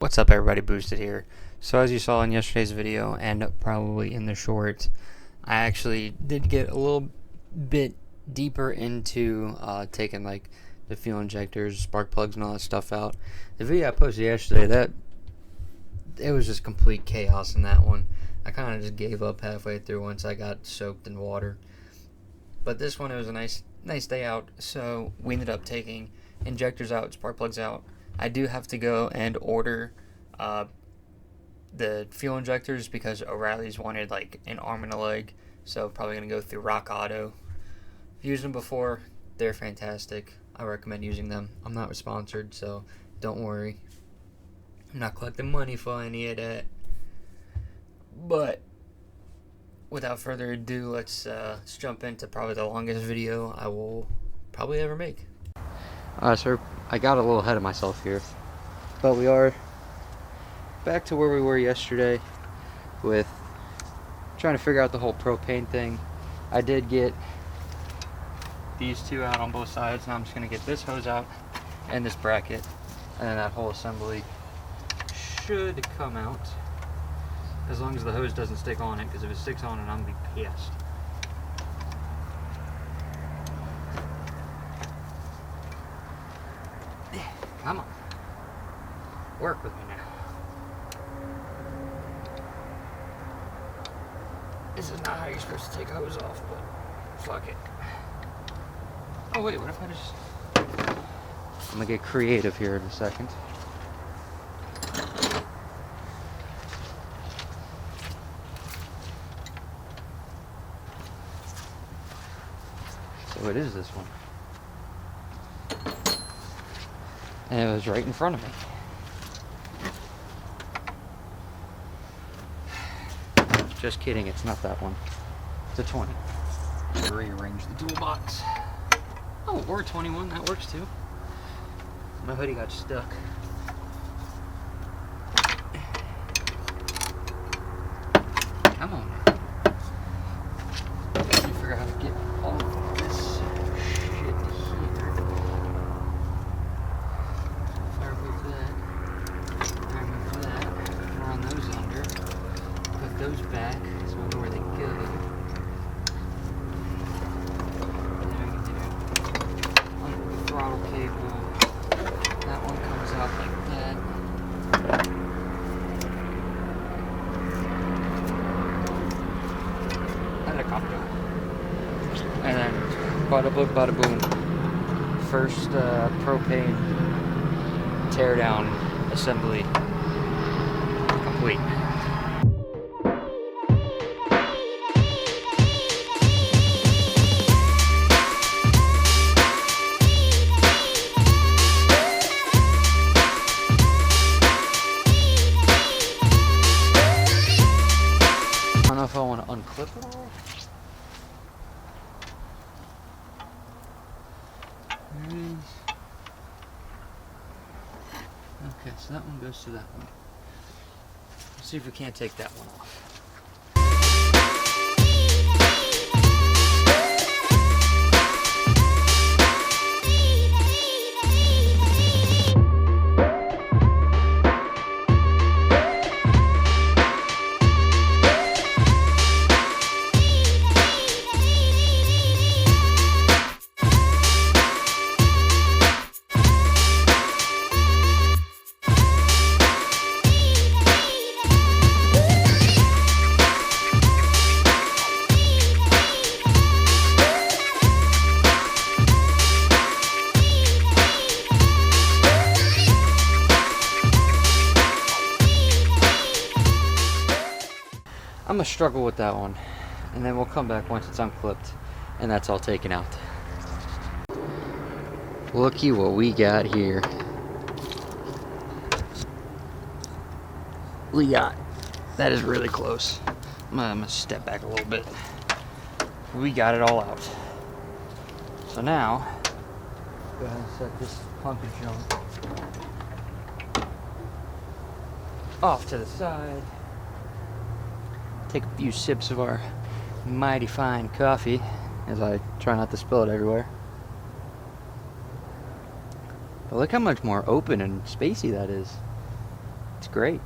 What's up, everybody? Boosted here. So as you saw in yesterday's video and probably in the short, I actually did get a little bit deeper into taking like the fuel injectors, spark plugs, and all that stuff out. The video I posted yesterday, it was just complete chaos in that one. I kind of just gave up halfway through once I got soaked in water. But this one, it was a nice day out, so we ended up taking injectors out, spark plugs out. I do have to go and order the fuel injectors because O'Reilly's wanted like an arm and a leg, so probably going to go through Rock Auto. I've used them before. They're fantastic. I recommend using them. I'm not sponsored, so don't worry. I'm not collecting money for any of that. But without further ado, let's jump into probably the longest video I will probably ever make. So I got a little ahead of myself here, but we are back to where we were yesterday with trying to figure out the whole propane thing. I did get these two out on both sides. Now I'm just going to get this hose out and this bracket, and then that whole assembly should come out as long as the hose doesn't stick on it, because if it sticks on it, I'm going to be pissed. Come on. Work with me now. This is not how you're supposed to take a hose off, but fuck it. Oh wait, what if I just... I'm gonna get creative here in a second. So it is this one. And it was right in front of me. Just kidding, it's not that one. It's a 20. Rearrange the toolbox. Oh, or a 21, that works too. My hoodie got stuck. Come on. Let me figure out how to get all of this shit here. Run those under, put those back so I know where they go. And then we can do under the throttle cable. That one comes out like that. Helicopter. And then bada boom, bada boom. First propane teardown assembly complete. I don't know if I want to unclip it all. There it is. Okay, so that one goes to that one. Let's see if we can't take that one off. I'm gonna struggle with that one, and then we'll come back once it's unclipped and that's all taken out. Looky what we got here. That is really close. I'm gonna step back a little bit. We got it all out. So now, go ahead and set this hunk of junk off to the side. Take a few sips of our mighty fine coffee as I try not to spill it everywhere. But look how much more open and spacey that is. It's great.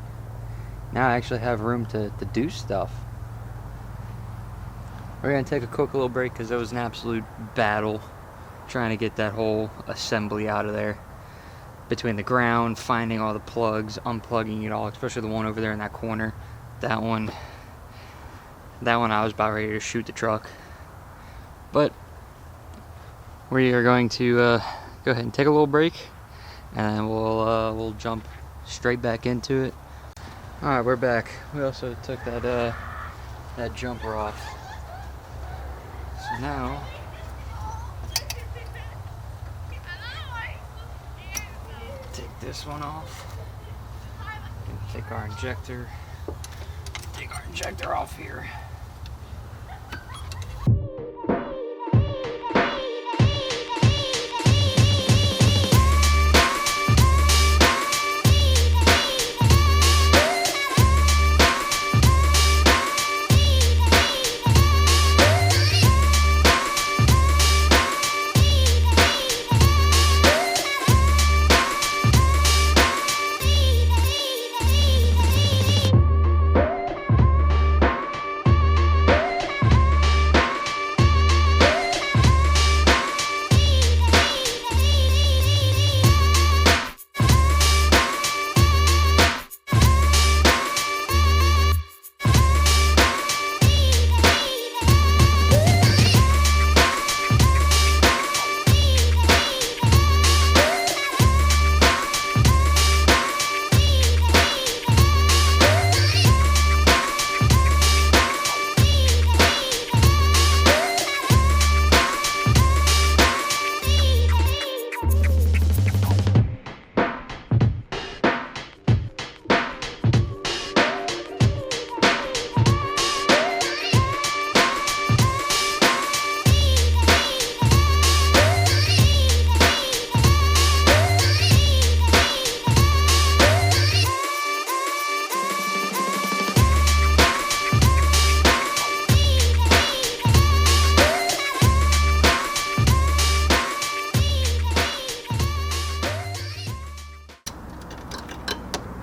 Now I actually have room to do stuff. We're going to take a quick little break because it was an absolute battle trying to get that whole assembly out of there. Between the ground, finding all the plugs, unplugging it all, especially the one over there in that corner. That one I was about ready to shoot the truck. But we are going to go ahead and take a little break, and then we'll jump straight back into it. All right, we're back. We also took that jumper off. So now take this one off. Take our injector. Take our injector off here.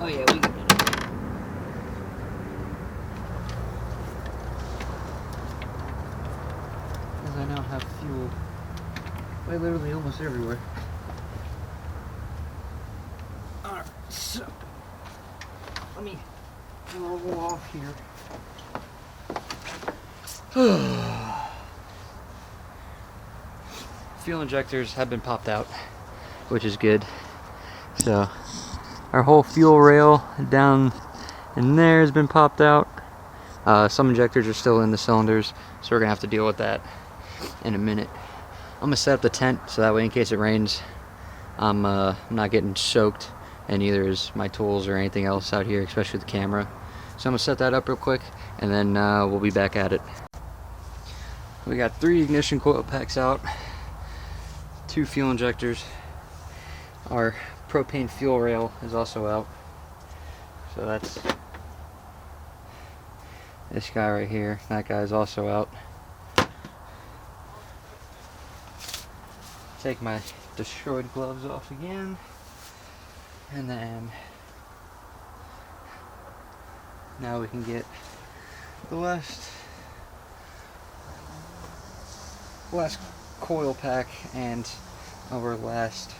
Oh yeah, we can do it. As I now have fuel. Quite literally almost everywhere. Alright, so let me roll off here. Fuel injectors have been popped out, which is good. So our whole fuel rail down in there has been popped out. Some injectors are still in the cylinders, so we're gonna have to deal with that in a minute. I'm gonna set up the tent so that way in case it rains, I'm not getting soaked, and neither is my tools or anything else out here, especially the camera. So I'm gonna set that up real quick, and then we'll be back at it. We got 3 ignition coil packs out, 2 fuel injectors. Our propane fuel rail is also out. So that's this guy right here. That guy is also out. Take my destroyed gloves off again. And then now we can get the last coil pack and our last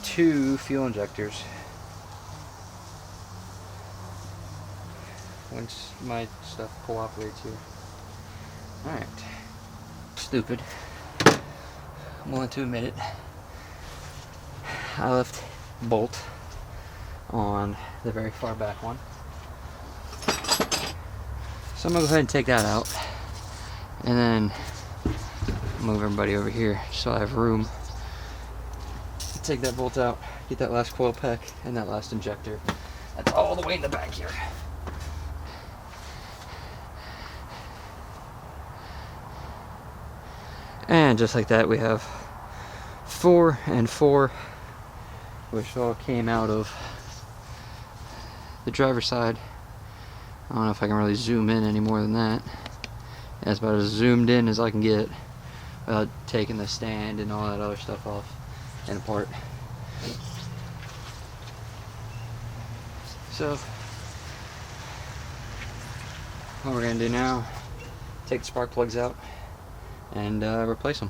2 fuel injectors. Once my stuff cooperates here. Alright. Stupid. I'm willing to admit it. I left bolt on the very far back one. So I'm gonna go ahead and take that out. And then move everybody over here so I have room. Take that bolt out, get that last coil pack and that last injector. That's all the way in the back here. And just like that, we have 4 and 4, which all came out of the driver's side. I don't know if I can really zoom in any more than that. That's about as zoomed in as I can get without taking the stand and all that other stuff off and apart. So what we're gonna do now, take the spark plugs out and replace them.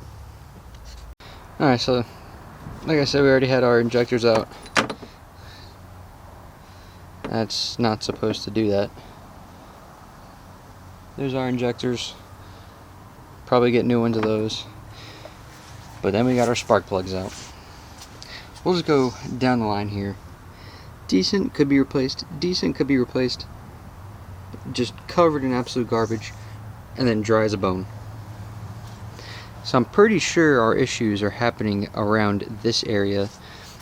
Alright, so like I said, we already had our injectors out. That's not supposed to do that. There's our injectors. Probably get new ones of those. But then we got our spark plugs out. We'll just go down the line here. Decent could be replaced. Decent could be replaced. Just covered in absolute garbage. And then dry as a bone. So I'm pretty sure our issues are happening around this area.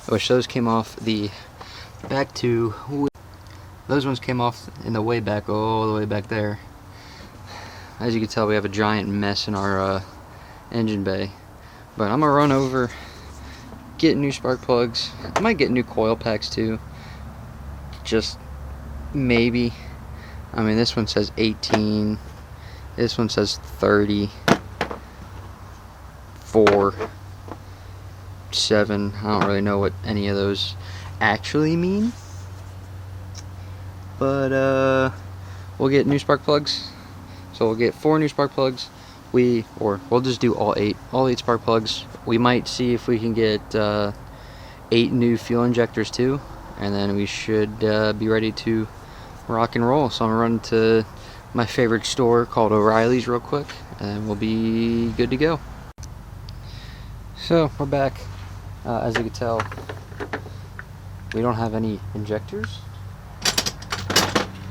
Which those came off the back to... Those ones came off in the way back, all the way back there. As you can tell, we have a giant mess in our engine bay. But I'm going to run over, get new spark plugs. I might get new coil packs too. Just maybe. I mean, this one says 18. This one says 30. 4. 7. I don't really know what any of those actually mean. But we'll get new spark plugs. So we'll get 4 new spark plugs. We'll just do all 8 spark plugs. We might see if we can get 8 new fuel injectors too, and then we should be ready to rock and roll. So I'm gonna run to my favorite store called O'Reilly's real quick, and we'll be good to go. So we're back. As you can tell, we don't have any injectors,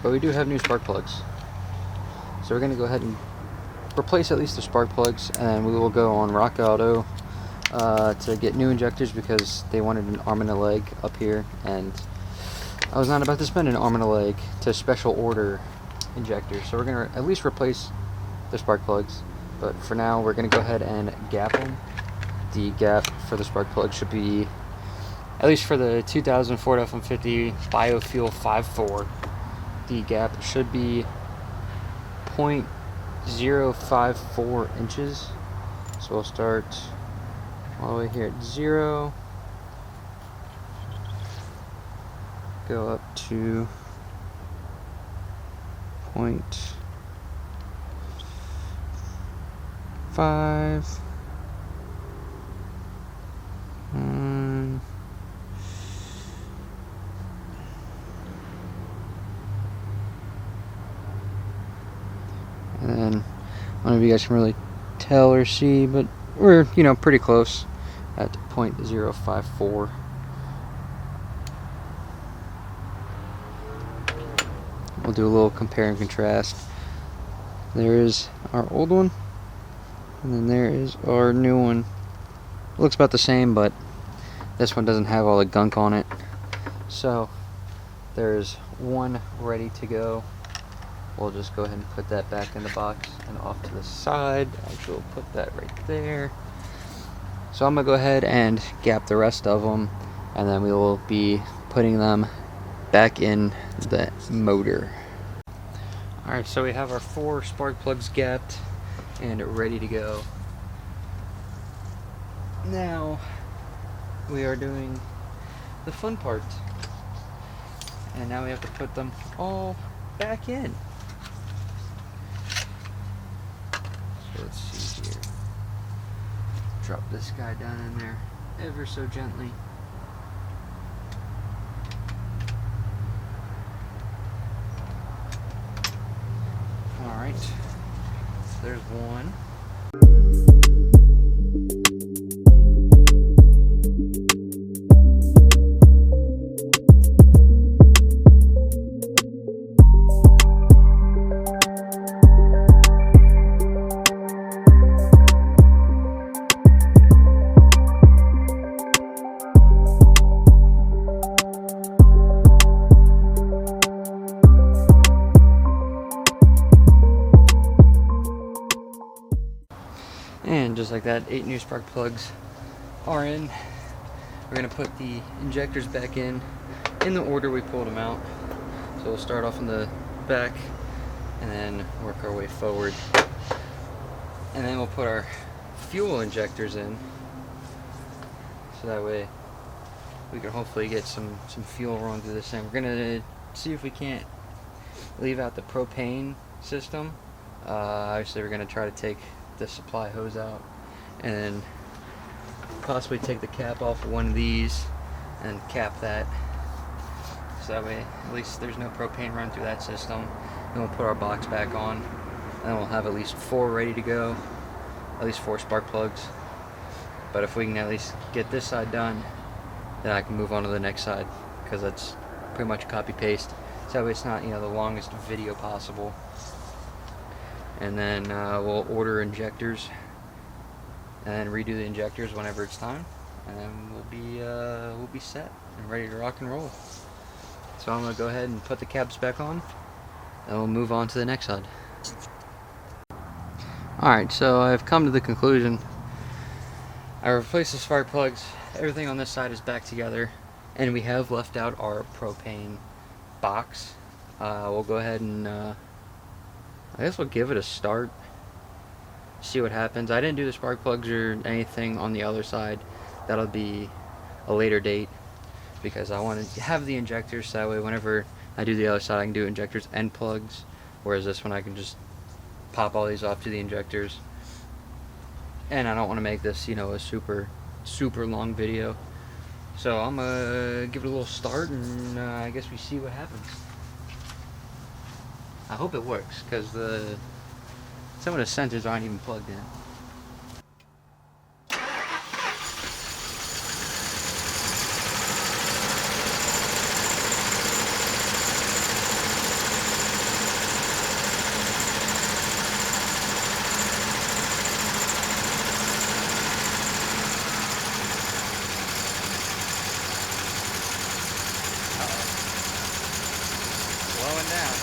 but we do have new spark plugs. So we're going to go ahead and replace at least the spark plugs, and we will go on Rock Auto to get new injectors because they wanted an arm and a leg up here, and I was not about to spend an arm and a leg to special order injectors. So we're going to at least replace the spark plugs, but for now we're going to go ahead and gap them. The gap for the spark plug should be, at least for the 2000 Ford F-150 Biofuel 5.4, the gap should be 0.054 inches. So we'll start all the way here at 0, go up to 0.5, and then I don't know if you guys can really tell or see, but we're, pretty close at 0.054. We'll do a little compare and contrast. There is our old one, and then there is our new one. It looks about the same, but this one doesn't have all the gunk on it. So there's one ready to go. We'll just go ahead and put that back in the box and off to the side. Actually, we'll put that right there. So I'm going to go ahead and gap the rest of them, and then we will be putting them back in the motor. Alright, so we have our 4 spark plugs gapped and ready to go. Now we are doing the fun part, and now we have to put them all back in. So let's see here. Drop this guy down in there ever so gently. Alright, so there's one. And just like that, 8 new spark plugs are in. We're going to put the injectors back in the order we pulled them out. So we'll start off in the back and then work our way forward. And then we'll put our fuel injectors in. So that way we can hopefully get some fuel rolling through this thing. We're going to see if we can't leave out the propane system. Obviously we're going to try to take the supply hose out and possibly take the cap off of one of these and cap that, so that way at least there's no propane run through that system. Then we'll put our box back on, and then we'll have at least 4 ready to go, at least 4 spark plugs. But if we can at least get this side done, then I can move on to the next side, because that's pretty much copy paste, so that way it's not, you know, the longest video possible. And then we'll order injectors and redo the injectors whenever it's time, and then we'll be set and ready to rock and roll. So I'm gonna go ahead and put the caps back on, and we'll move on to the next side. Alright, so I've come to the conclusion. I replaced the spark plugs, everything on this side is back together, and we have left out our propane box. We'll go ahead and I guess we'll give it a start, see what happens. I didn't do the spark plugs or anything on the other side. That'll be a later date, because I want to have the injectors, so that way whenever I do the other side I can do injectors and plugs, whereas this one I can just pop all these off to the injectors. And I don't want to make this, you know, a super long video, so I'm gonna give it a little start, and I guess we see what happens. I hope it works, because some of the sensors aren't even plugged in. Slowing down.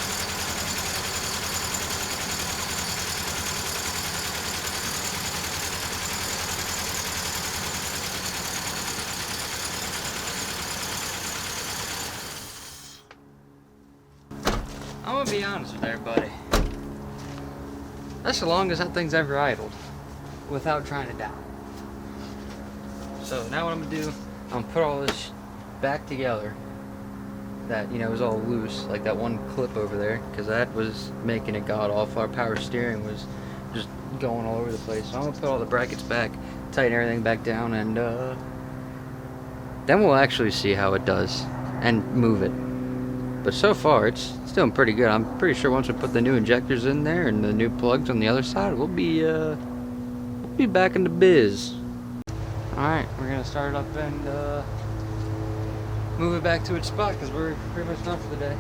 I'm gonna be honest with everybody. That's the longest that thing's ever idled without trying to die. So now what I'm gonna do, I'm gonna put all this back together that, you know, was all loose, like that one clip over there, because that was making it god awful. Our power steering was just going all over the place. So I'm gonna put all the brackets back, tighten everything back down, and then we'll actually see how it does and move it. But so far it's doing pretty good. I'm pretty sure once we put the new injectors in there and the new plugs on the other side, we'll be back in the biz. Alright, we're gonna start it up and move it back to its spot, because we're pretty much done for the day.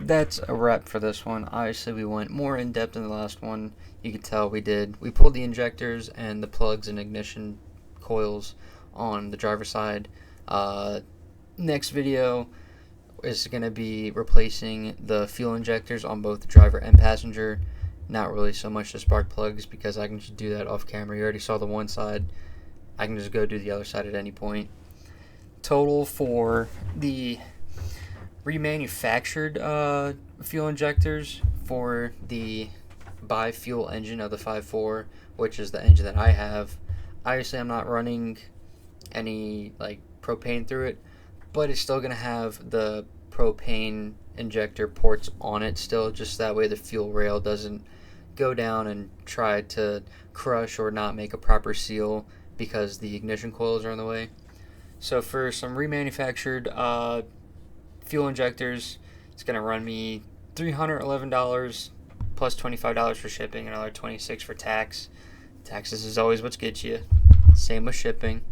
That's a wrap for this one. Obviously we went more in depth than the last one. You can tell we did. We pulled the injectors and the plugs and ignition coils on the driver's side. Next video is going to be replacing the fuel injectors on both the driver and passenger. Not really so much the spark plugs, because I can just do that off camera. You already saw the one side. I can just go do the other side at any point. Total for the remanufactured fuel injectors for the bi-fuel engine of the 5.4, which is the engine that I have. Obviously I'm not running any like propane through it, but it's still gonna have the propane injector ports on it still, just that way the fuel rail doesn't go down and try to crush or not make a proper seal because the ignition coils are in the way. So for some remanufactured fuel injectors, it's going to run me $311 plus $25 for shipping, another $26 for tax. Taxes is always what gets you. Same with shipping.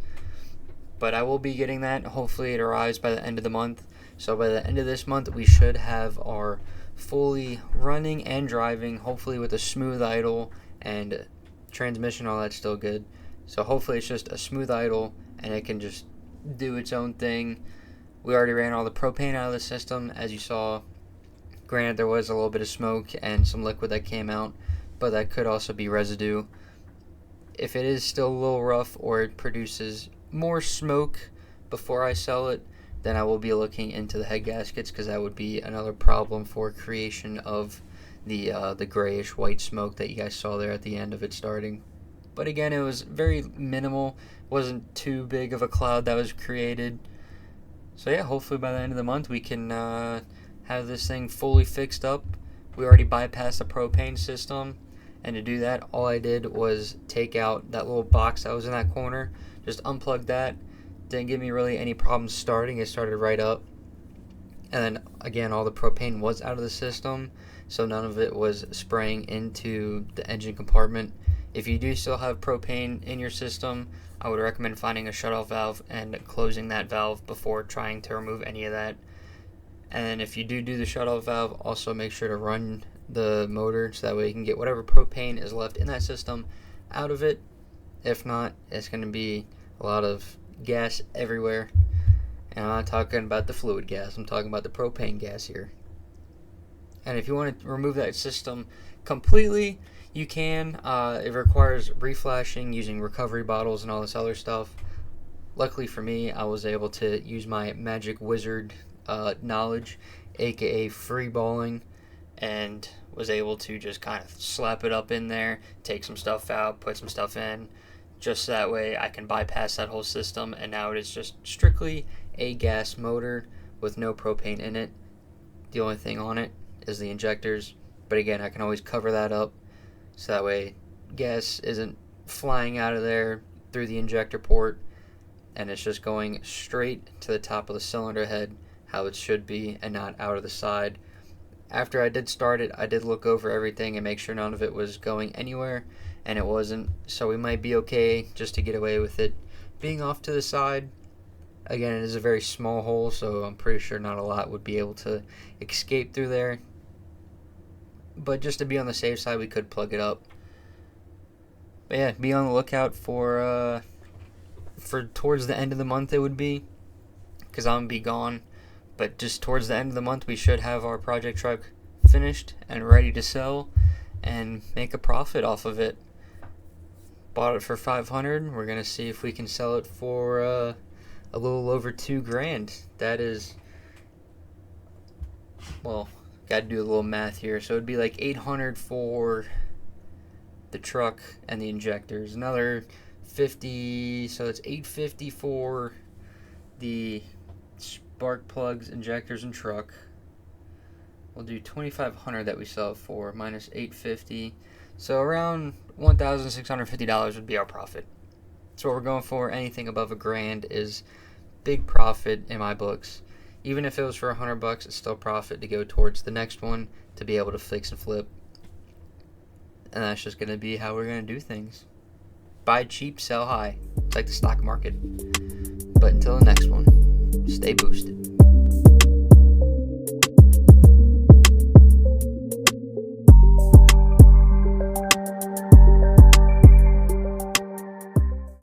But I will be getting that. Hopefully it arrives by the end of the month. So by the end of this month, we should have our fully running and driving, hopefully with a smooth idle and transmission, all that's still good. So hopefully it's just a smooth idle and it can just do its own thing. We already ran all the propane out of the system, as you saw. Granted, there was a little bit of smoke and some liquid that came out, but that could also be residue. If it is still a little rough or it produces more smoke before I sell it, then I will be looking into the head gaskets, because that would be another problem for creation of the grayish white smoke that you guys saw there at the end of it starting. But again, it was very minimal. It wasn't too big of a cloud that was created. So yeah, hopefully by the end of the month we can have this thing fully fixed up. We already bypassed the propane system, and to do that, all I did was take out that little box that was in that corner, just unplug that. Didn't give me really any problems starting. It started right up. And then again, all the propane was out of the system, so none of it was spraying into the engine compartment. If you do still have propane in your system, I would recommend finding a shutoff valve and closing that valve before trying to remove any of that. And then if you do the shutoff valve, also make sure to run the motor so that way you can get whatever propane is left in that system out of it. If not, it's going to be a lot of gas everywhere. And I'm not talking about the fluid gas, I'm talking about the propane gas here. And if you want to remove that system completely, you can. It requires reflashing using recovery bottles and all this other stuff. Luckily for me, I was able to use my magic wizard knowledge, aka free balling, and was able to just kind of slap it up in there, take some stuff out, put some stuff in, just that way I can bypass that whole system, and now it is just strictly a gas motor with no propane in it. The only thing on it is the injectors, but again, I can always cover that up so that way gas isn't flying out of there through the injector port, and it's just going straight to the top of the cylinder head how it should be, and not out of the side. After I did start it, I did look over everything and make sure none of it was going anywhere, and it wasn't, so we might be okay just to get away with it being off to the side. Again, it is a very small hole, so I'm pretty sure not a lot would be able to escape through there, but just to be on the safe side, we could plug it up. But yeah, be on the lookout for towards the end of the month it would be, because I'm gonna be gone. But just towards the end of the month, we should have our project truck finished and ready to sell and make a profit off of it. Bought it for $500. We're gonna see if we can sell it for a little over $2,000. That is, well, gotta do a little math here. So it'd be like $800 for the truck and the injectors. Another $50, so it's $850 for the spark plugs, injectors, and truck. We'll do $2,500 that we sell it for minus $850, so around $1,650 would be our profit. So what we're going for. Anything above $1,000 is big profit in my books. Even if it was for $100, it's still profit to go towards the next one to be able to fix and flip. And that's just going to be how we're going to do things. Buy cheap, sell high. It's like the stock market. But until the next one, stay boosted.